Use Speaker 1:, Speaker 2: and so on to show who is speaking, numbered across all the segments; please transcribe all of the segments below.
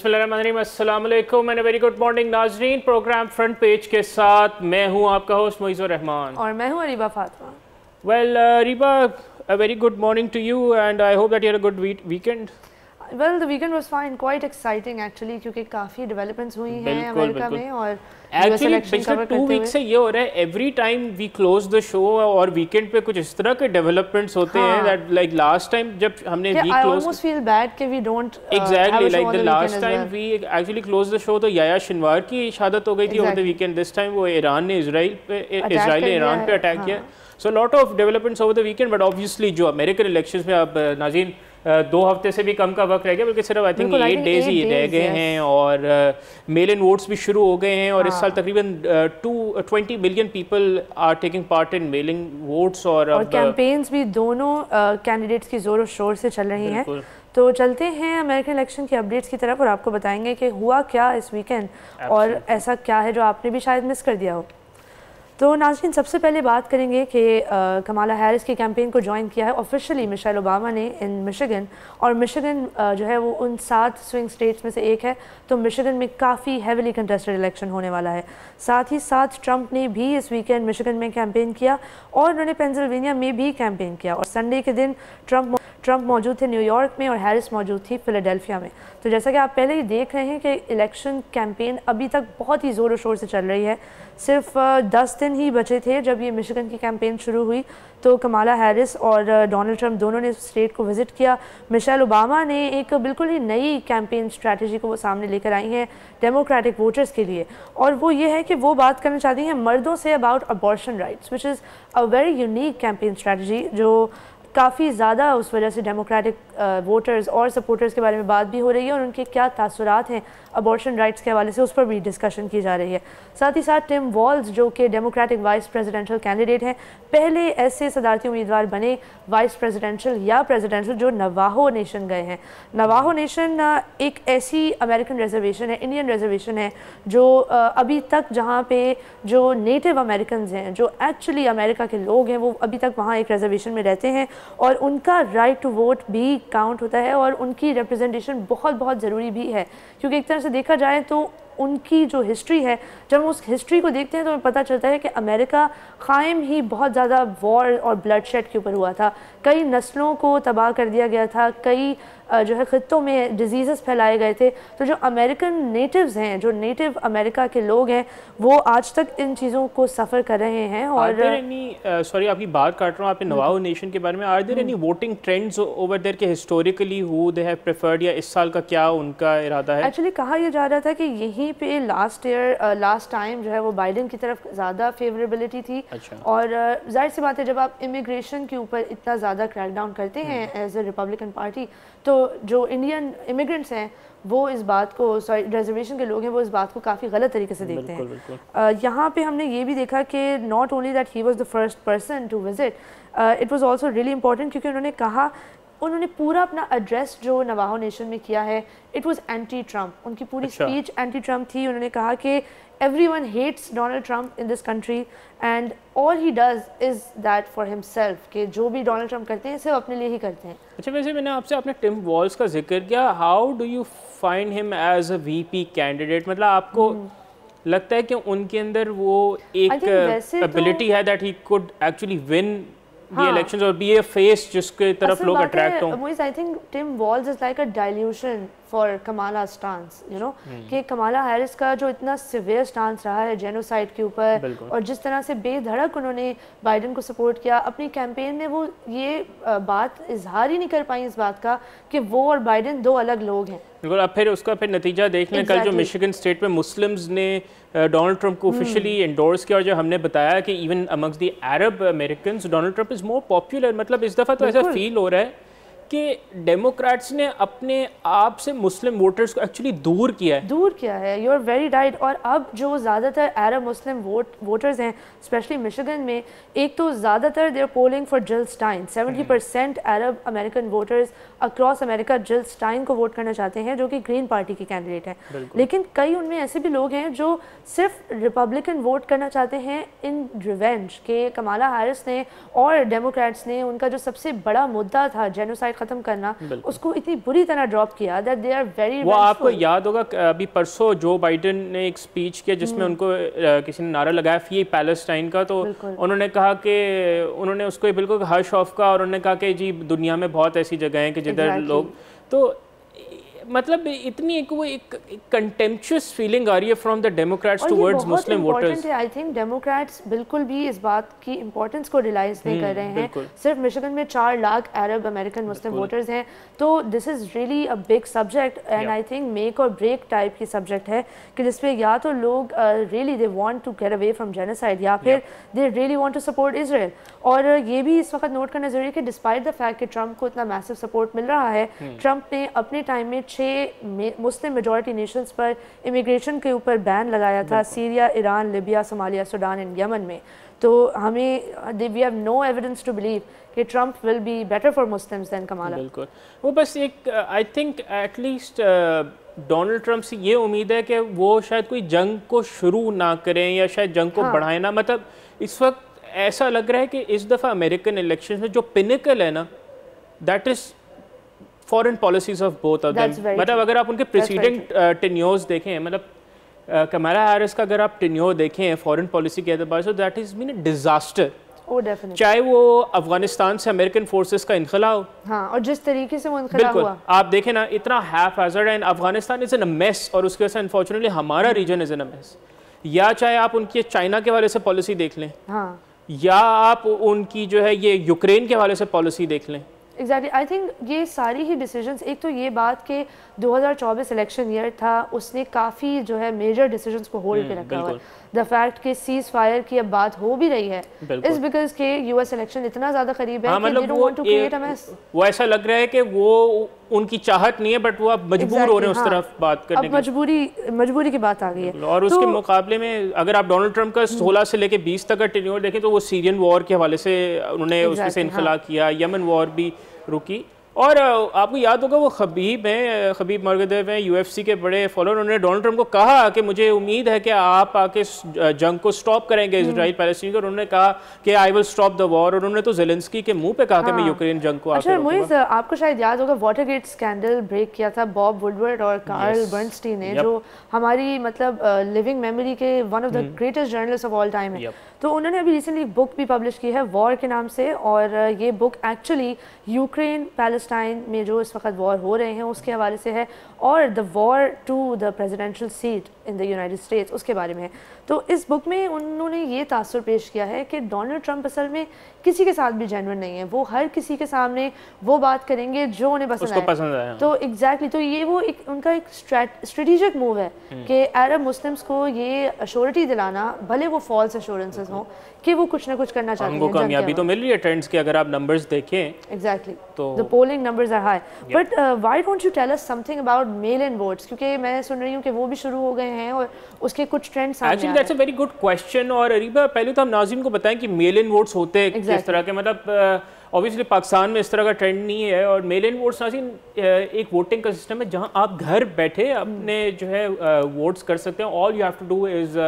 Speaker 1: बिस्मिल्लाहिर्रहमानिर्रहीम, अस्सलाम वालेकुम एंड वेरी गुड मॉर्निंग नाजरीन। प्रोग्राम फ्रंट पेज के साथ मैं हूं आपका होस्ट मोइज़ुर रहमान
Speaker 2: और मैं हूं Areeba Fatima.
Speaker 1: Well Areeba, a very good morning to you and I hope that you had a good weekend.
Speaker 2: Well, the weekend was fine, quite exciting actually, क्योंकि काफ़ी डेवलपमेंट्स हुई हैं अमेरिका में और
Speaker 1: एक्चुअली पिछले 2 वीक से ये हो रहा है, every time we close the show और वीकेंड पे कुछ इस तरह के डेवलपमेंट्स होते हैं दैट लाइक लास्ट टाइम जब हमने week close,
Speaker 2: I almost feel bad कि we don't
Speaker 1: exactly like the last time we actually closed the show तो याया शिनवार की शहादत हो गई थी over the weekend. This time वो ईरान ने इजराइल ने ईरान पे अटैक किया. So a lot of developments over the weekend, but obviously जो अमेरिकन इलेक्शंस में अब नाज़रीन 2 हफ्ते से भी कम का वक्त रह गया, बल्कि सिर्फ आई थिंक 8 डेज ही रह गए हैं और मेल इन वोट्स भी शुरू हो गए हैं और इस साल तकरीबन 20 million people are taking part in mailing votes और
Speaker 2: कैंपेन्स भी दोनों कैंडिडेट्स की ज़ोर शोर से चल रही हैं। तो चलते हैं अमेरिकन इलेक्शन की अपडेट्स की तरफ और आपको बताएंगे कि हुआ क्या इस वीकेंड और ऐसा क्या है जो आपने भी शायद मिस कर दिया हो। तो नाज़रीन, सबसे पहले बात करेंगे कि कमाला हैरिस की कैंपेन को ज्वाइन किया है ऑफिशियली मिशेल ओबामा ने इन मिशिगन, और मिशिगन जो है वो उन 7 स्विंग स्टेट्स में से एक है, तो मिशिगन में काफ़ी हेविली कंटेस्टेड इलेक्शन होने वाला है। साथ ही साथ ट्रंप ने भी इस वीकेंड मिशिगन में कैंपेन किया और उन्होंने पेंसिल्वेनिया में भी कैंपेन किया, और संडे के दिन ट्रंप मौजूद थे न्यूयॉर्क में और हैरिस मौजूद थी फिलाडेल्फिया में। तो जैसा कि आप पहले ही देख रहे हैं कि इलेक्शन कैंपेन अभी तक बहुत ही ज़ोर शोर से चल रही है। सिर्फ 10 दिन ही बचे थे जब ये मिशिगन की कैंपेन शुरू हुई, तो कमाला हैरिस और डोनाल्ड ट्रंप दोनों ने स्टेट को विज़िट किया। मिशेल ओबामा ने एक बिल्कुल ही नई कैंपेन स्ट्रैटेजी को वो सामने लेकर आई हैं डेमोक्रेटिक वोटर्स के लिए, और वो ये है कि वो बात करना चाहती हैं मर्दों say about abortion rights, which is a very unique campaign strategy जो काफ़ी ज़्यादा उस वजह से डेमोक्रेटिक वोटर्स और सपोर्टर्स के बारे में बात भी हो रही है और उनके क्या तासुरात हैं अबॉर्शन राइट्स के हवाले से, उस पर भी डिस्कशन की जा रही है। साथ ही साथ टिम वॉल्स जो कि डेमोक्रेटिक वाइस प्रेसिडेंशियल कैंडिडेट हैं, पहले ऐसे सदारती उम्मीदवार बने वाइस प्रेसिडेंशियल या प्रेसिडेंशियल जो नवाहो नेशन गए हैं। नवाहो नेशन एक ऐसी अमेरिकन रिजर्वेशन है, इंडियन रिजर्वेशन है, जो अभी तक जहाँ पे जो नेटिव अमेरिकन हैं, जो एक्चुअली अमेरिका के लोग हैं, वो अभी तक वहाँ एक रिजर्वेशन में रहते हैं और उनका राइट टू वोट भी काउंट होता है और उनकी रिप्रेजेंटेशन बहुत बहुत ज़रूरी भी है, क्योंकि एक तरह से देखा जाए तो उनकी जो हिस्ट्री है, जब हम उस हिस्ट्री को देखते हैं तो हमें पता चलता है कि अमेरिका कायम ही बहुत ज़्यादा वॉर और ब्लडशेड के ऊपर हुआ था, कई नस्लों को तबाह कर दिया गया था, कई जो है ख़ित्तों में डिजीज़ फैलाए गए थे। तो जो अमेरिकन नेटिव्स हैं, जो नेटिव अमेरिका के लोग हैं, वो आज तक इन चीज़ों को सफ़र कर रहे हैं। और
Speaker 1: सॉरी आपकी बात काट रहा हूँ, आपने नवाहो नेशन के बारे में, are there any voting trends over there के historically who they have preferred, या इस साल का क्या उनका इरादा है?
Speaker 2: एक्चुअली कहा यह जा रहा था कि यहीं पे लास्ट टाइम जो है वो बाइडेन की तरफ ज़्यादा फेवरेबिलिटी थी।
Speaker 1: अच्छा।
Speaker 2: और जाहिर सी बात है, जब आप इमिग्रेशन के ऊपर इतना ज़्यादा क्रैकडाउन करते हैं एज ए रिपब्लिकन पार्टी, तो जो इंडियन इमिग्रेंट्स हैं वो इस बात को, सॉरी रिजर्वेशन के लोग हैं, वो इस बात को काफ़ी गलत तरीके से देखते हैं। यहाँ पे हमने ये भी देखा कि not only that he was the first person to visit, it was also really important, क्योंकि उन्होंने पूरा अपना एड्रेस जो नवाहो नेशन में किया है, इट वाज एंटी ट्रम्प, उनकी पूरी स्पीच एंटी ट्रम्प थी। उन्होंने कहा कि everyone hates Donald Trump in this country and all he does is that for himself, कि जो भी डोनाल्ड ट्रंप करते हैं सिर्फ अपने लिए ही करते हैं।
Speaker 1: अच्छा, वैसे मैंने आपसे आपने टिम वॉल्स का जिक्र किया, how do you find him as a VP candidate? मतलब आपको लगता है कि उनके अंदर वो एक एबिलिटी है that he could actually win the elections or be a face जिसके तरफ लोग अट्रैक्ट हों?
Speaker 2: Moise, I think Tim Walz is like a dilution for Kamala's stance, you know, कि कमाला हैरिस का जो इतना सिवियर स्टांस रहा है जेनोसाइड के ऊपर और जिस तरह से बेधड़क उन्होंने बाइडेन को सपोर्ट किया अपनी कैंपेन में, वो ये बात इजहार ही नहीं कर पाई इस बात का कि वो और बाइडेन 2 अलग लोग हैं।
Speaker 1: बिल्कुल। अब फिर उसका नतीजा देख लें, कल जो मिशिगन स्टेट में मुस्लिम्स ने डोनाल्ड ट्रंप को ऑफिशियली एंडोर्स किया और जो हमने बताया कि even amongst the Arab Americans Donald Trump is more popular, मतलब इस दफ़ा तो ऐसा फील हो रहा है कि डेमोक्रेट्स ने अपने आप से मुस्लिम वोटर्स को एक्चुअली दूर किया है। You are very right. और अब जो ज़्यादातर अरब मुस्लिम वोटर्स हैं स्पेशली मिशिगन में, एक तो ज़्यादातर they are polling for Jill Stein, 70% Arab American voters across America Jill Stein को वोट करना चाहते हैं, जो कि ग्रीन पार्टी की कैंडिडेट हैं। लेकिन कई उनमें ऐसे भी लोग हैं जो सिर्फ रिपब्लिकन वोट करना चाहते हैं इन रिवेंज, के कमाला हैरिस ने और डेमोक्रेट्स ने उनका जो सबसे बड़ा मुद्दा था जेनोसाइड
Speaker 2: जेनोसाइड खत्म करना, उसको इतनी बुरी तरह ड्रॉप किया दैट दे आर वेरी।
Speaker 1: वो आपको याद होगा अभी परसों जो बाइडेन ने एक स्पीच किया जिसमें उनको किसी ने नारा लगाया फ्री पैलेस्टाइन का, तो उन्होंने कहा कि उन्होंने उसको बिल्कुल हर्ष ऑफ का और उन्होंने कहा कि जी दुनिया में बहुत ऐसी जगह हैं कि जिधर लोग, तो मतलब इतनी एक कंटेम्पचुअस फीलिंग आ रही है from the Democrats towards Muslim voters.
Speaker 2: I think Democrats बिल्कुल भी इस बात की इंपॉर्टेंस को रियलाइज नहीं कर रहे हैं। सिर्फ मिशिगन में 4 lakh Arab American Muslim voters हैं, तो this is really a big subject and I think make और ब्रेक टाइप की सब्जेक्ट है कि जिसपे या तो लोग really they want to get away from genocide या फिर they really want to support Israel. और ये भी इस वक्त नोट करना जरूरी है कि डिस्पाइट द फैक्ट कि ट्रंप को इतना मैसिव सपोर्ट मिल रहा है, ट्रंप ने अपने टाइम में 6 मुस्लिम मेजॉरिटी नेशंस पर इमिग्रेशन के ऊपर बैन लगाया था, Syria, Iran, Libya, Somalia, Sudan and Yemen में। तो हमें we have no evidence to believe कि Trump will be better for Muslims than Kamala.
Speaker 1: बिल्कुल, वो बस एक I think at least Donald Trump से ये उम्मीद है कि वो शायद कोई जंग को शुरू ना करें या शायद जंग को बढ़ाएं ना। मतलब इस वक्त ऐसा लग रहा है कि इस दफ़ा अमेरिकन इलेक्शन में जो पिनिकल है ना, that is foreign policies of both of them. मतलब अगर आप उनके प्रेसिडेंट टेन्योर्स देखें, मतलब कमला हैरिस का अगर आप टेन्योर देखें फॉरेन पॉलिसी के एतबार से, that is been a disaster. चाहे वो अफगानिस्तान से अमेरिकन फोर्सेस का इनखला हो,
Speaker 2: हाँ, और जिस तरीके से वो इनखला हुआ,
Speaker 1: आप देखें ना, इतना haphazard and Afghanistan is in a mess, और उसके वजह से अनफॉर्चुनेटली हमारा region is in a mess. या चाहे आप उनकी चाइना के हवाले से पॉलिसी देख लें,
Speaker 2: हाँ,
Speaker 1: या आप उनकी जो है ये यूक्रेन के हवाले से पॉलिसी देख लें।
Speaker 2: एग्जैक्टली, आई थिंक ये सारी ही डिसीजंस, एक तो ये बात कि 2024 इलेक्शन ईयर था, उसने काफ़ी जो है मेजर डिसीजंस को होल्ड पे रखा हुआ है। द फैक्ट कि सीज फायर की अब बात हो भी रही है इस बिकॉज के यूएस इलेक्शन इतना ज़्यादा करीब है कि
Speaker 1: मतलब
Speaker 2: they don't want to create a mess।
Speaker 1: वो ऐसा लग रहा है कि वो उनकी चाहत नहीं है, बट वो अब मजबूर हो रहे हैं उस तरफ बात करने
Speaker 2: के। मजबूरी की बात आ गई है।
Speaker 1: और उसके मुकाबले में अगर आप डोनाल्ड ट्रंप का 16 से लेके 20 तक का टेन्योर देखें तो वो सीरियन वॉर के हवाले से उन्होंने उसमें से इनखला किया, यमन वॉर भी रुकी। और आपको याद होगा वो खबीब मर्गदेव हैं यूएफसी के बड़े फॉलोअर, उन्होंने डोनाल्ड ट्रंप को कहा कि मुझे उम्मीद है कि आप आके जंग को स्टॉप करेंगे इसराइल पैलेस्टीन को। उन्होंने कहा कि I will stop the war, और उन्होंने तो ज़ेलेंस्की के मुंह पे कहा कि मैं यूक्रेन जंग को
Speaker 2: अच्छा मुइज़, आपको शायद याद होगा वाटरगेट स्कैंडल ब्रेक किया था बॉब वुडवर्ड और कार्ल बर्नस्टीन ने, जो हमारी मतलब लिविंग मेमोरी के one of the greatest journalist of all time है। तो उन्होंने अभी रिसेंटली एक बुक भी पब्लिश की है वॉर के नाम से, और ये बुक एक्चुअली यूक्रेन पैलेस्टाइन में जो इस वक्त वॉर हो रहे हैं उसके हवाले से है, और the war to the presidential seat in the United States उसके बारे में है। तो इस बुक में उन्होंने ये तासुर पेश किया है कि डोनाल्ड ट्रंप असल में किसी के साथ भी जेन्युइन नहीं है, वो हर किसी के सामने वो बात करेंगे जो उन्हें पसंद आए। तो एग्जैक्टली, तो ये वो एक उनका एक स्ट्रेटेजिक मूव है कि अरब मुस्लिम्स को ये अश्योरिटी दिलाना, भले वो फॉल्स अश्योरेंसेस हों, कि वो कुछ ना कुछ करना चाहते हैं।
Speaker 1: उनको कामयाबी तो मिल रही है ट्रेंड्स की, अगर आप नंबर्स देखें।
Speaker 2: Exactly, the polling numbers are high, but why don't you tell us something about mail in votes, क्योंकि मैं सुन रही हूँ कि वो भी शुरू हो गए हैं और उसके कुछ ट्रेंड्स सामने आ रहे हैं।
Speaker 1: That's a very good question. और अरीबा, पहले तो हम नाज़रीन को बताएं कि मेल इन वोट्स होते हैं किस तरह के। मतलब ऑब्वियसली पाकिस्तान में इस तरह का ट्रेंड नहीं है, और मेल इन वोट्स नाज़रीन एक वोटिंग का सिस्टम है जहां आप घर बैठे अपने जो है वोट्स कर सकते हैं। All you have to do is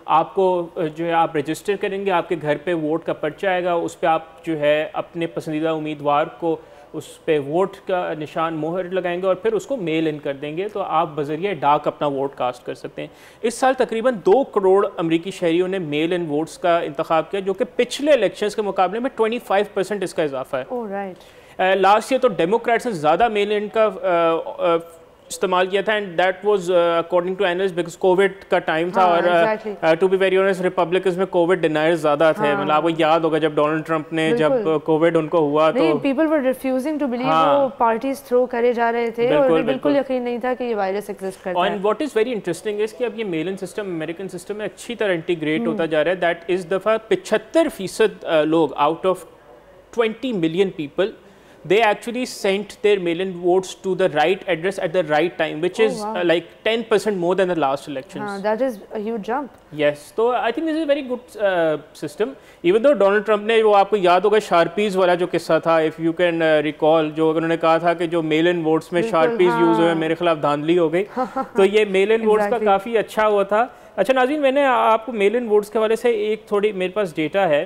Speaker 1: आपको जो है आप रजिस्टर करेंगे, आपके घर पे वोट का पर्चा आएगा, उस पर आप जो है अपने पसंदीदा उम्मीदवार को उस पे वोट का निशान मोहर लगाएंगे और फिर उसको मेल इन कर देंगे, तो आप बजरिए डाक अपना वोट कास्ट कर सकते हैं। इस साल तकरीबन 2 करोड़ अमरीकी शहरियों ने मेल इन वोट्स का इंतखाब किया, जो कि पिछले इलेक्शंस के मुकाबले में 25% इसका इजाफा है। लास्ट ईयर तो डेमोक्रेट्स ने ज़्यादा मेल इन का इस्तेमाल किया था, and that was according to analyst because covid का टाइम था, और to be very honest republicans में कोविड डिनायर्स ज़्यादा थे। मतलब आपको याद होगा जब डोनाल्ड ट्रंप ने जब कोविड उनको हुआ तो
Speaker 2: people were refusing to believe, वो पार्टीज थ्रो करे जा रहे थे और बिल्कुल यकीन नहीं था कि ये वायरस एग्जिस्ट करता है।
Speaker 1: And what is very interesting is कि अब ये मेल इन सिस्टम अमेरिकन सिस्टम में अच्छी तरह इंटीग्रेट होता जा रहा है। दैट इस दफ़ा 75% लोग out of 20 million people they actually sent their mail-in votes to the right address at the right time, which is like 10% more than the last elections.
Speaker 2: That is a huge jump.
Speaker 1: Yes, so I think this is a very good system. Even though Donald Trump ने, वो आपको याद होगा शार्पीज वाला जो किस्सा था, if you can recall, जो उन्होंने कहा था कि जो मेल-इन वोट्स में शार्पीज यूज हुए, मेरे खिलाफ धांधली हो गई। तो ये मेल-इन वोट्स का काफ़ी अच्छा हुआ था। अच्छा नाज़रीन, मैंने आपको मेल-इन वोट्स के हवाले से एक थोड़ी मेरे पास डेटा है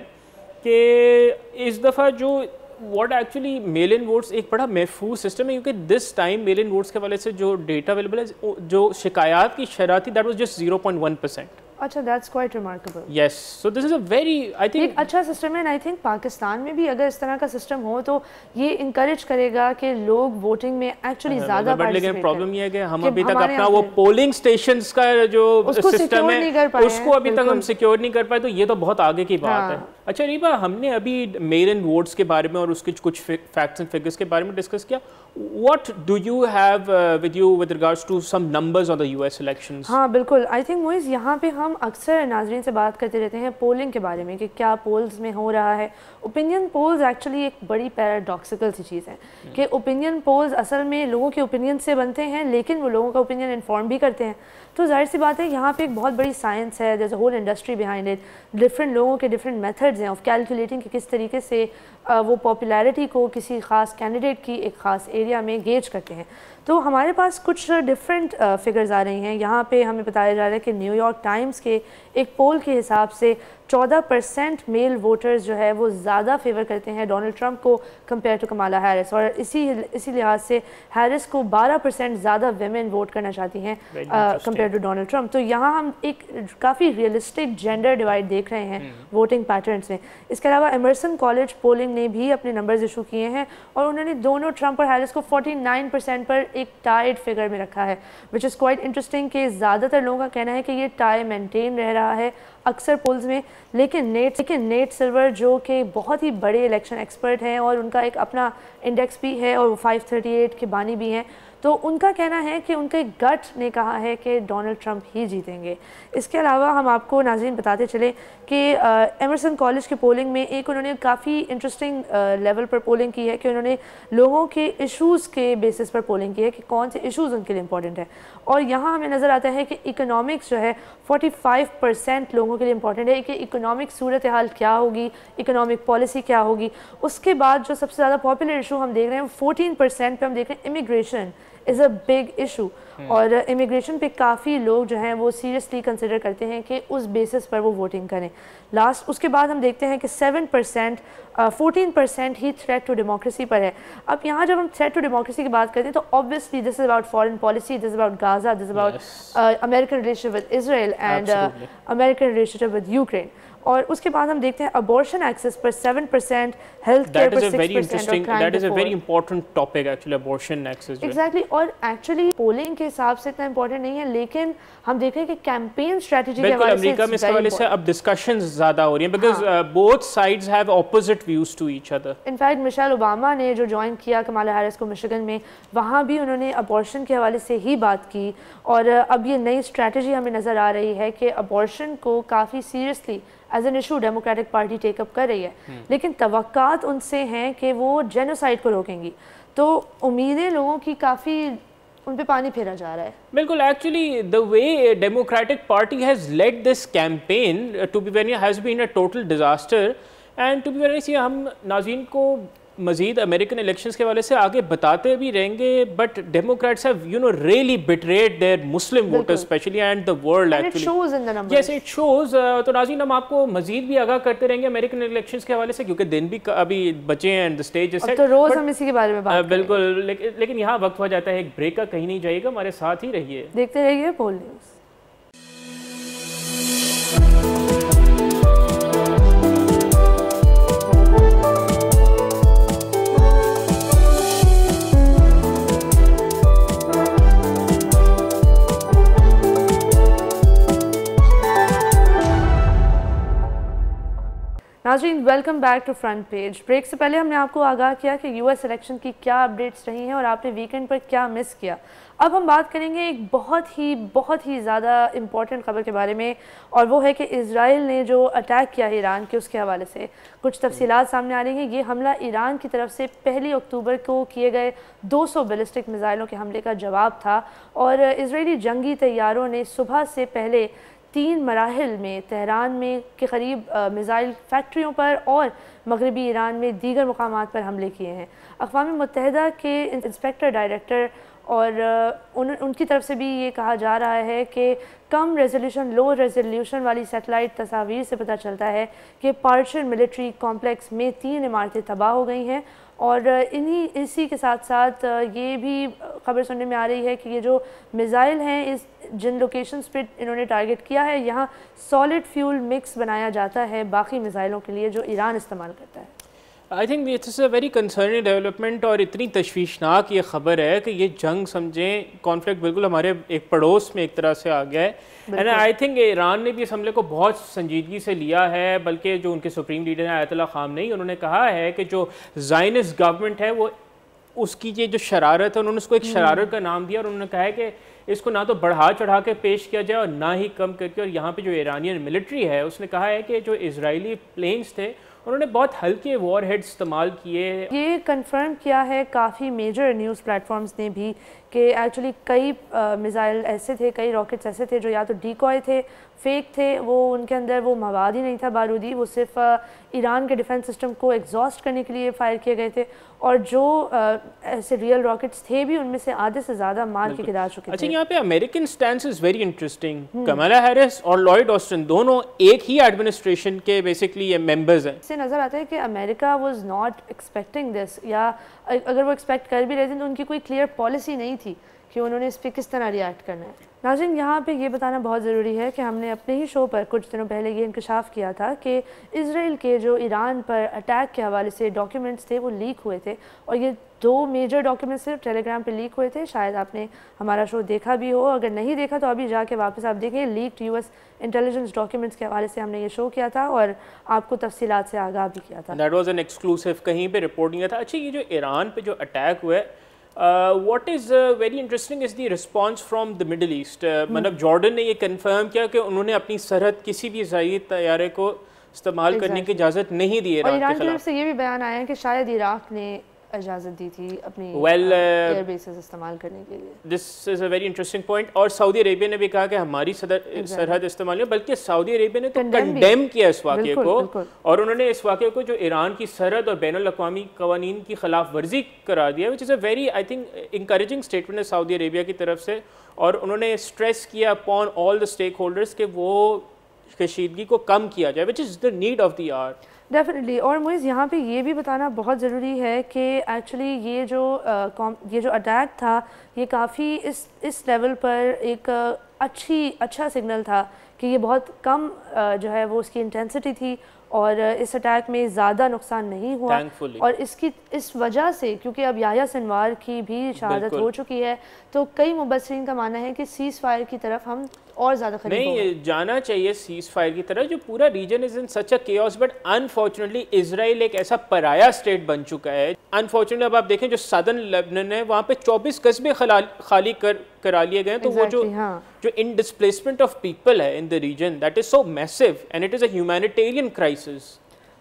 Speaker 1: कि इस दफ़ा जो what actually mail in votes एक बड़ा महफूज सिस्टम है, क्योंकि this time mail in votes के वाले से जो डेटा अवेलेबल है, जो शिकायत की शरह थी दैट वाज जस्ट 0.1%।
Speaker 2: अच्छा, that's quite remarkable.
Speaker 1: Yes, so this is a very, I think
Speaker 2: एक अच्छा सिस्टम है, एंड आई थिंक पाकिस्तान में भी अगर इस तरह का सिस्टम हो तो ये इंकरेज करेगा कि लोग वोटिंग में एक्चुअली ज़्यादा
Speaker 1: बट लेकिन प्रॉब्लम ये है कि हम अभी तक अपना वो पोलिंग स्टेशंस का जो सिस्टम है उसको अभी तक हम सिक्योर नहीं कर पाए, तो ये तो बहुत आगे की बात है। अच्छा रीबा, हमने अभी मेल इन वोट्स के बारे में और उसके कुछ फैक्ट्स एंड फिगर्स के बारे में डिस्कस किया। What do you have with you with regards to some numbers on the US elections?
Speaker 2: हाँ बिल्कुल, आई थिंक मोइज़ यहाँ पे हम अक्सर नाजरीन से बात करते रहते हैं पोलिंग के बारे में कि क्या पोल्स में हो रहा है। ओपिनियन पोल्स एक्चुअली एक बड़ी पैराडॉक्सिकल सी चीज़ है कि ओपिनियन पोल्स असल में लोगों के ओपिनियन से बनते हैं, लेकिन वो लोगों का ओपिनियन इन्फॉर्म भी करते हैं। तो जाहिर सी बात है यहाँ पे एक बहुत बड़ी साइंस है, there is a whole industry behind it. Different लोगों के डिफरेंट मेथड्स हैं ऑफ कैलकुलेटिंग कि किस तरीके से वो पॉपुलैरिटी को किसी ख़ास कैंडिडेट की एक ख़ास एरिया में गेज करते हैं। तो हमारे पास कुछ डिफरेंट फिगर्स आ रही हैं। यहाँ पे हमें बताया जा रहा है कि न्यूयॉर्क टाइम्स के एक पोल के हिसाब से 14% मेल वोटर्स जो है वो ज़्यादा फेवर करते हैं डोनाल्ड ट्रंप को कंपेयर टू कमाला हैरिस, और इसी लिहाज से हैरिस को 12% ज़्यादा वेमेन वोट करना चाहती हैं कंपेयर टू डोनाल्ड ट्रंप। तो यहाँ हम एक काफ़ी रियलिस्टिक जेंडर डिवाइड देख रहे हैं वोटिंग पैटर्न्स में। इसके अलावा एमर्सन कॉलेज पोलिंग ने भी अपने नंबर्स इशू किए हैं और उन्होंने दोनों ट्रंप और हैरिस को 49% पर एक टाइड फिगर में रखा है, विच इज़ क्वाइट इंटरेस्टिंग कि ज़्यादातर लोगों का कहना है कि ये टाई मेंटेन रह रहा है अक्सर पोल्स में। लेकिन नेट सिल्वर जो कि बहुत ही बड़े इलेक्शन एक्सपर्ट हैं और उनका एक अपना इंडेक्स भी है और वो 538 के बानी भी हैं, तो उनका कहना है कि उनके गट ने कहा है कि डोनाल्ड ट्रंप ही जीतेंगे। इसके अलावा हम आपको नाज़रीन बताते चले कि एमर्सन कॉलेज के पोलिंग में एक उन्होंने काफ़ी इंटरेस्टिंग लेवल पर पोलिंग की है कि उन्होंने लोगों के इश्यूज़ के बेसिस पर पोलिंग की है कि कौन से इश्यूज़ उनके लिए इंपॉर्टेंट है। और यहाँ हमें नज़र आता है कि इकोनॉमिक्स जो है 45% लोगों के लिए इंपॉर्टेंट है कि इकोनॉमिक सूरत हाल क्या होगी, इकोनॉमिक पॉलिसी क्या होगी। उसके बाद जो सबसे ज़्यादा पॉपुलर इशू हम देख रहे हैं 14% पे हम देख रहे हैं immigration is a big issue, और इमिग्रेशन पे काफ़ी लोग जो हैं वो सीरियसली कंसिडर करते हैं कि उस बेसिस पर वो वोटिंग करें। उसके बाद हम देखते हैं कि 14% ही थ्रेट टू डेमोक्रेसी पर है। अब यहाँ जब हम थ्रेट टू डेमोक्रेसी की बात करते हैं तो obviously this is about foreign policy, this is about Gaza, this is about American relationship with Israel and American relationship with Ukraine. और उसके बाद हम देखते हैं अबॉर्शन एक्सेस पर 7%, हेल्थ केयर पर 6%।
Speaker 1: That is a very important topic actually, abortion access.
Speaker 2: Exactly, और actually polling के हिसाब से इतना इंपॉर्टेंट नहीं है, लेकिन हम देख रहे हैं कि कैंपेन स्ट्रेटजी के हवाले से
Speaker 1: अमेरिका में इसके हवाले से अब डिस्कशंस ज़्यादा हो रही हैं because both sides have opposite views to each other.
Speaker 2: In fact Michelle Obama ने जो ज्वाइन किया कमाला हैरिस को मिशिगन में, वहाँ भी उन्होंने अबॉर्शन के हवाले से ही बात की, और अब ये नई स्ट्रेटजी हमें नज़र आ रही है कि अबॉर्शन को काफ़ी seriously as an issue democratic party take up कर रही है, लेकिन तवक्कात उनसे हैं कि वो जेनोसाइड को रोकेंगी। तो उम्मीदें लोगों की काफ़ी उन पे पानी फेरा जा रहा है।
Speaker 1: बिल्कुल, actually the way democratic party has led this campaign to be very has been a total disaster, and to be very हम नाज़रीन को मज़ीद अमेरिकन इलेक्शंस के वाले से आगे बताते भी रहेंगे, but democrats have really betrayed their Muslim voters specially and the world actually. Yes, it shows. तो नाज़रीन हम आपको मज़ीद भी आगाह करते रहेंगे अमेरिकन इलेक्शंस के हवाले से, क्योंकि दिन भी अभी बचे हैं and the stage is set,
Speaker 2: तो रोज़ हम इसी के बारे में बात
Speaker 1: बिल्कुल। लेकिन यहाँ वक्त हो जाता है एक ब्रेक का, कहीं नहीं जाइएगा, हमारे साथ ही रहिए,
Speaker 2: देखते रहिए पोल न्यूज़। नाज़रीन, welcome back to front page. Break से पहले हमने आपको आगाह किया कि यूएस इलेक्शन की क्या अपडेट्स रही हैं और आपने वीकेंड पर क्या मिस किया। अब हम बात करेंगे एक बहुत ही ज़्यादा इम्पॉर्टेंट खबर के बारे में, और वो है कि इजराइल ने जो अटैक किया है ईरान के, उसके हवाले से कुछ तफसीलात सामने आ रही हैं। ये हमला ईरान की तरफ से 1 अक्टूबर को किए गए 200 बैलिस्टिक मिसाइलों के हमले का जवाब था, और इजरायली जंगी तैयारों ने सुबह से पहले 3 मराहिल में तेहरान में के करीब मिसाइल फैक्ट्रियों पर और मगरबी ईरान में दीगर मकामात पर हमले किए हैं। अक़वाम मुत्तहिदा के इंस्पेक्टर डायरेक्टर और उनकी तरफ से भी ये कहा जा रहा है कि कम रेजोल्यूशन लो रेजोल्यूशन वाली सैटेलाइट तस्वीर से पता चलता है कि पार्शियल मिलिट्री कॉम्प्लेक्स में 3 इमारतें तबाह हो गई हैं। और इसी के साथ साथ ये भी खबर सुनने में आ रही है कि ये जो मिज़ाइल हैं जिन लोकेशंस पे इन्होंने टारगेट किया है, यहाँ सॉलिड फ्यूल मिक्स बनाया जाता है बाकी मिज़ाइलों के लिए जो ईरान इस्तेमाल करता है।
Speaker 1: I think it's a very concerning development और इतनी तशवीशनाक ये ख़बर है कि ये जंग समझें कॉन्फ्लिक्ट बिल्कुल हमारे एक पड़ोस में एक तरह से आ गया है। एंड आई थिंक ईरान ने भी इस हमले को बहुत संजीदगी से लिया है, बल्कि जो उनके सुप्रीम लीडर हैं आयतुल्लाह ख़ामनेई, उन्होंने कहा है कि जो ज़ायनिस्ट गवर्नमेंट है वो उसकी ये जो शरारत है उन्होंने उसको एक शरारत का नाम दिया और उन्होंने कहा है कि इसको ना तो बढ़ा चढ़ा के पेश किया जाए और ना ही कम करके। और यहाँ पे जो ईरानियन मिलिट्री है उसने कहा है कि जो इजरायली प्लेन्स थे उन्होंने बहुत हल्के वॉरहेड इस्तेमाल किए। ये
Speaker 2: कंफर्म किया है काफ़ी मेजर न्यूज़ प्लेटफॉर्म्स ने भी कि एक्चुअली कई मिसाइल ऐसे थे, कई रॉकेट्स ऐसे थे जो या तो डीकॉय थे, फेक थे, वो उनके अंदर वो मवाद ही नहीं था बारूदी, वो सिर्फ ईरान के डिफेंस सिस्टम को एग्जॉस्ट करने के लिए फायर किए गए थे। और जो ऐसे रियल रॉकेट्स थे भी उनमें से आधे से ज़्यादा मार के गिरा चुके थे।
Speaker 1: अच्छा, यहाँ पे American stance is very interesting. Kamala Harris और लॉयड ऑस्टिन दोनों एक ही एडमिनिस्ट्रेशन के बेसिकली ये मेंबर्स हैं।
Speaker 2: इससे नज़र आता है कि America was not expecting this, या अगर वो एक्सपेक्ट कर भी रहे थे तो उनकी कोई क्लियर पॉलिसी नहीं थी कि उन्होंने इस पर किस तरह रिएक्ट करना है। नाज़रीन, यहाँ पे ये बताना बहुत ज़रूरी है कि हमने अपने ही शो पर कुछ दिनों पहले ये इंकशाफ किया था कि इजराइल के जो ईरान पर अटैक के हवाले से डॉक्यूमेंट्स थे वो लीक हुए थे, और ये 2 मेजर डॉक्यूमेंट्स सिर्फ टेलीग्राम पे लीक हुए थे। शायद आपने हमारा शो देखा भी हो, अगर नहीं देखा तो अभी जाके वापस आप देखें। लीक्ड यूएस इंटेलिजेंस डॉक्यूमेंट्स के हवाले से हमने ये शो किया था और आपको तफसीलात से आगाह भी किया था।
Speaker 1: दैट वाज एन एक्सक्लूसिव, कहीं पे रिपोर्टिंग था। अच्छा, ये जो ईरान पे जो अटैक हुआ है, what is very interesting is the response from the Middle East. मतलब जॉर्डन ने ये कंफर्म किया कि उन्होंने अपनी सरहद किसी भी इज़राइली तैयारे को इस्तेमाल करने की इजाज़त नहीं दी ईरान
Speaker 2: की तरफ से। ये भी बयान आया है कि शायद इराक ने इजाज़त दी थी अपनी एयर बेसेस इस्तेमाल करने के लिए।
Speaker 1: This is a very interesting point. और सऊदी अरेबिया ने भी कहा कि हमारी सरहद इस्तेमाल नहीं, बल्कि सऊदी अरेबिया ने तो कंडेम किया इस वाक़े को, और उन्होंने इस वाक़े को जो ईरान की सरहद और बैनुल अक़वामी क़वानीन की खिलाफ वर्जी करार दिया, which is a very I think encouraging statement है सऊदी अरेबिया की तरफ से। और उन्होंने स्ट्रेस किया upon all the stakeholders कि वो कशीदगी को कम किया जाए, which is the need of the hour.
Speaker 2: Definitely. और मुझे यहाँ पे ये भी बताना बहुत ज़रूरी है कि एक्चुअली ये जो अटैक था ये काफ़ी इस लेवल पर एक अच्छा सिग्नल था कि ये बहुत कम जो है वो उसकी इंटेंसिटी थी और इस अटैक में ज़्यादा नुकसान नहीं हुआ। और इस वजह से, क्योंकि अब याह्या सिनवार की भी शहादत हो चुकी है, तो कई मुबस्सिरीन का मानना है कि सीज़ फायर की तरफ हम और ज़्यादा
Speaker 1: नहीं जाना चाहिए, सीज़ फायर की तरह। जो पूरा region is in such a chaos, but unfortunately Israel एक ऐसा पराया स्टेट बन चुका है। अनफॉर्चुनेटली अब आप देखें जो सदर्न लेबनान है वहाँ पे 24 कस्बे खाली करा लिए गए, तो वो जो इन डिस्प्लेसमेंट ऑफ पीपल है in the region, that is so massive and it is a humanitarian crisis.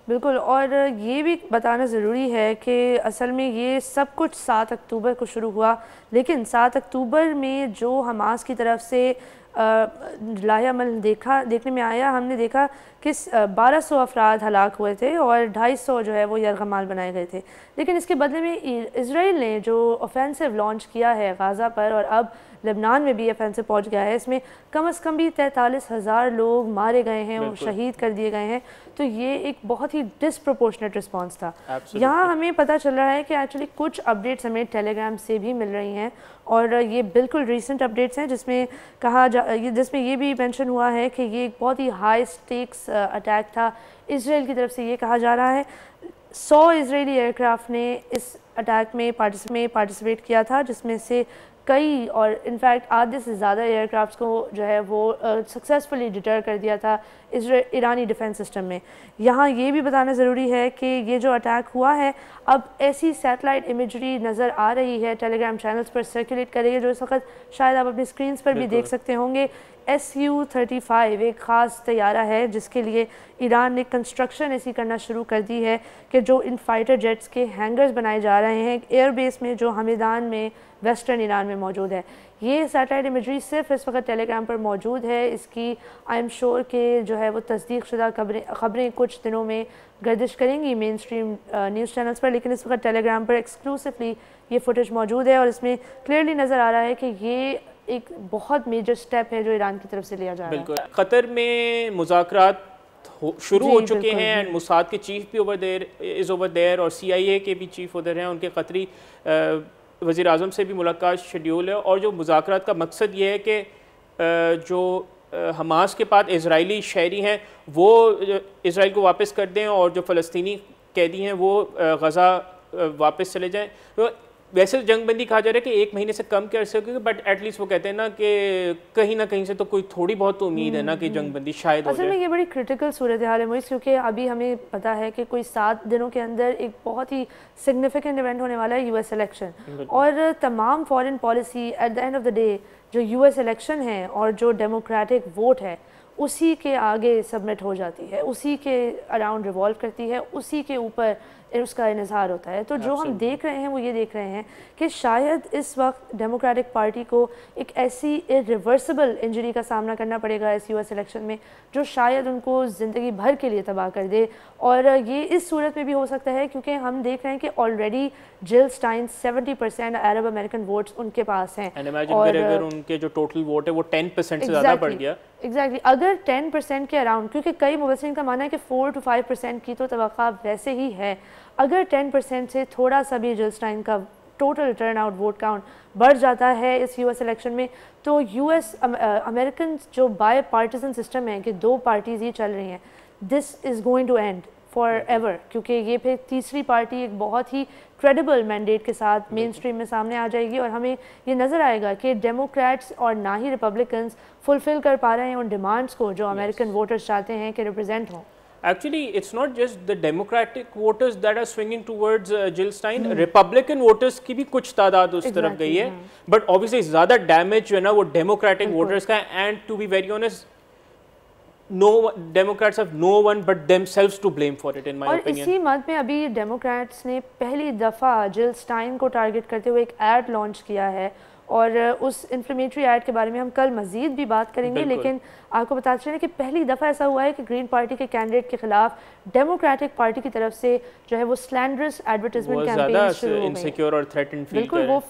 Speaker 2: बिल्कुल। और ये भी बताना ज़रूरी है कि असल में ये सब कुछ 7 अक्टूबर को शुरू हुआ, लेकिन 7 अक्टूबर में जो हमास की तरफ से लायामल देखने में आया, हमने देखा कि 1200 अफराद हलाक हुए थे और 250 जो है वो यरगमाल बनाए गए थे। लेकिन इसके बदले में इजराइल ने जो ऑफेंसिव लॉन्च किया है गाज़ा पर, और अब लेबनान में भी ऑफेंसिव पहुंच गया है, इसमें कम से कम भी 43,000 लोग मारे गए हैं और शहीद कर दिए गए हैं। तो ये एक बहुत ही डिसप्रोपोर्शनेट रिस्पांस था। यहाँ हमें पता चल रहा है कि एक्चुअली कुछ अपडेट्स हमें टेलीग्राम से भी मिल रही हैं, और ये बिल्कुल रीसेंट अपडेट्स हैं जिसमें ये भी मेंशन हुआ है कि ये एक बहुत ही हाई स्टेक्स अटैक था। इजराइल की तरफ से ये कहा जा रहा है 100 इजरायली एयरक्राफ्ट ने इस अटैक में पार्टिसिपेट किया था, जिसमें से कई और इनफैक्ट आधे से ज़्यादा एयरक्राफ्ट्स को जो है वो सक्सेसफुली डिटर कर दिया था ईरानी डिफेंस सिस्टम में। यहाँ ये भी बताना ज़रूरी है कि ये जो अटैक हुआ है, अब ऐसी सैटेलाइट इमेजरी नज़र आ रही है, टेलीग्राम चैनल्स पर सर्कुलेट कर रही है, जो इस वक्त शायद आप अपनी स्क्रीन्स पर भी देख सकते होंगे SU-35 एक ख़ास तैयारा है जिसके लिए ईरान ने कंस्ट्रक्शन ऐसी करना शुरू कर दी है कि जो इन फाइटर जेट्स के हैंगर्स बनाए जा रहे हैं एयरबेस में जो हमेदान में वेस्टर्न ईरान में मौजूद है। ये सैटेलाइट इमेजरी सिर्फ इस वक्त टेलीग्राम पर मौजूद है। इसकी आई एम श्योर के जो है वो तस्दीक शुदा खबरें कुछ दिनों में गर्दिश करेंगी मेन स्ट्रीम न्यूज़ चैनल्स पर, लेकिन इस वक्त टेलीग्राम पर एक्सक्लूसिवली ये फुटेज मौजूद है और इसमें क्लियरली नज़र आ रहा है कि ये एक बहुत मेजर स्टेप है जो ईरान की तरफ से लिया जा रहा है।
Speaker 1: बिल्कुल। कतर में मुज़ाकरात शुरू हो चुके हैं एंड मुसाद के चीफ भी ओवर देयर और CIA के भी चीफ उधर हैं। उनके कतरी वज़ीर आज़म से भी मुलाकात शेड्यूल है और जो मुज़ाकरात का मकसद ये है कि जो हमास के पास इजरायली शहरी हैं वो इसराइल को वापस कर दें और जो फ़लस्तीनी कैदी हैं वो गज़ा वापस चले जाएं। तो वैसे जंगबंदी कहा जा रहा है कि 1 महीने से कम कर सकेंगे, बट एटलीस्ट वो कहते हैं ना कि कहीं ना कहीं से तो कोई थोड़ी बहुत तो उम्मीद है ना कि जंगबंदी शायद हो जाए।
Speaker 2: असल में ये बड़ी क्रिटिकल सूरत हाल है मुझे, क्योंकि अभी हमें पता है कि कोई 7 दिनों के अंदर एक बहुत ही सिग्निफिकेंट इवेंट होने वाला है US इलेक्शन, और तमाम foreign policy at the end of the day जो US इलेक्शन है और जो डेमोक्रेटिक वोट है उसी के आगे सबमिट हो जाती है, उसी के अराउंड रिवॉल्व करती है, उसी के ऊपर उसका इजहार होता है। तो जो हम देख रहे हैं वो ये देख रहे हैं कि शायद इस वक्त डेमोक्रेटिक पार्टी को एक ऐसी इरिवर्सिबल इंजरी का सामना करना पड़ेगा इस US इलेक्शन में जो शायद उनको ज़िंदगी भर के लिए तबाह कर दे। और ये इस सूरत में भी हो सकता है क्योंकि हम देख रहे हैं कि ऑलरेडी जिल स्टाइन 70% अरब अमेरिकन वोट्स उनके पास हैं
Speaker 1: और अगर उनके जो टोटल वोट है वो 10% से ज़्यादा बढ़ गया।
Speaker 2: एग्जैक्टली अगर 10% के अराउंड, क्योंकि कई मुबस्सिरीन का मानना है कि 4 to 5% की तो तवक्का वैसे ही है, अगर 10% से थोड़ा सा भी जिल स्टाइन का total turnout vote count बढ़ जाता है इस US इलेक्शन में तो US अमेरिकन जो बाय पार्टीजन सिस्टम है कि 2 पार्टीज ही चल रही हैं, this is going to end forever, क्योंकि ये फिर तीसरी पार्टी एक बहुत ही क्रेडिबल मैंडेट के साथ मेन स्ट्रीम में सामने आ जाएगी और हमें ये नज़र आएगा कि डेमोक्रेट्स और ना ही रिपब्लिकन्स फुलफिल कर पा रहे हैं उन डिमांड्स को जो अमेरिकन वोटर्स चाहते हैं कि रिप्रेजेंट हों।
Speaker 1: Actually, it's not just the Democratic voters that are swinging towards Jill Stein. Republican voters की भी कुछ तादाद उस तरफ गई है, but obviously ज़्यादा डैमेज जो है ना वो Democratic voters का है। And to be very honest, no Democrats have no one but themselves to blame for it in my opinion.
Speaker 2: और इसी मद में अभी डेमोक्रेट्स ने पहली दफ़ा जिल स्टाइन को टारगेट करते हुए एक ऐड लॉन्च किया है और उस इन्फ्लेमेटरी ऐड के बारे में हम कल मज़ीद भी बात करेंगे, लेकिन आपको बताते चलें कि पहली दफ़ा ऐसा हुआ है कि ग्रीन पार्टी के कैंडिडेट के खिलाफ डेमोक्रेटिक पार्टी की तरफ से जो है वो स्लैंडरस एडवर्टाइजमेंट कैंपेन शुरू हो गई।
Speaker 1: इनसिक्योर और थ्रेटन फील
Speaker 2: बिल्कुल, वो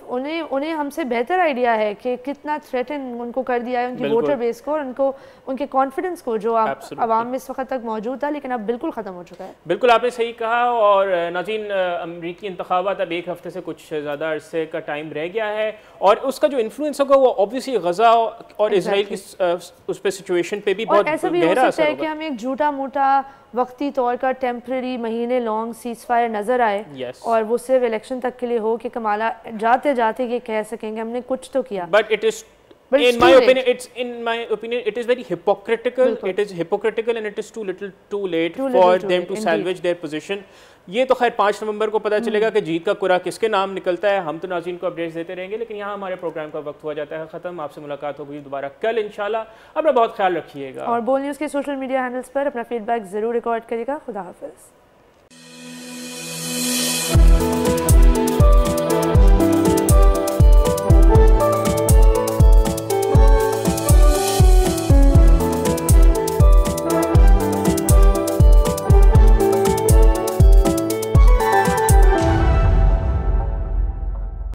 Speaker 2: उन्हें हमसे बेहतर आइडिया है कि कितना थ्रेटन उनको कर दिया है उनकी वोटर बेस को और उनको उनके कॉन्फिडेंस को जो आवाम में इस वक्त तक मौजूद था लेकिन अब बिल्कुल ख़त्म हो चुका है।
Speaker 1: बिल्कुल आपने सही कहा। और नाज़रीन, अमरीकी इंतखाबात अब 1 हफ्ते से कुछ ज़्यादा अरसे का टाइम रह गया है और उसका जो इन्फ्लुएंस होगा वो ऑब्वियसली गज़ा और इसराइल की उस पर सिचुएशन पे भी बहुत
Speaker 2: ऐसा भी हो सकता है कि हमें एक झूठा मूठा वक्ती तौर का टेम्पररी महीने लॉन्ग सीज फायर नजर आए और वो सिर्फ इलेक्शन तक के लिए हो कि कमाला जाते जाते ये कह सकेंगे हमने कुछ तो किया।
Speaker 1: But it is in my opinion it is very hypocritical. It is hypocritical and it is too late for them to salvage their position. ये तो खैर 5 नवंबर को पता चलेगा कि जीत का कुरा किसके नाम निकलता है। हम तो नाज़रीन को अपडेट्स देते रहेंगे, लेकिन यहाँ हमारे प्रोग्राम का वक्त हुआ जाता है ख़त्म। आपसे मुलाकात होगी दोबारा कल इंशाल्लाह। अपना बहुत ख्याल रखिएगा और
Speaker 2: बोल न्यूज़ के सोशल मीडिया हैंडल्स पर अपना फीडबैक ज़रूर रिकॉर्ड करिएगा। खुदा हाफिज़।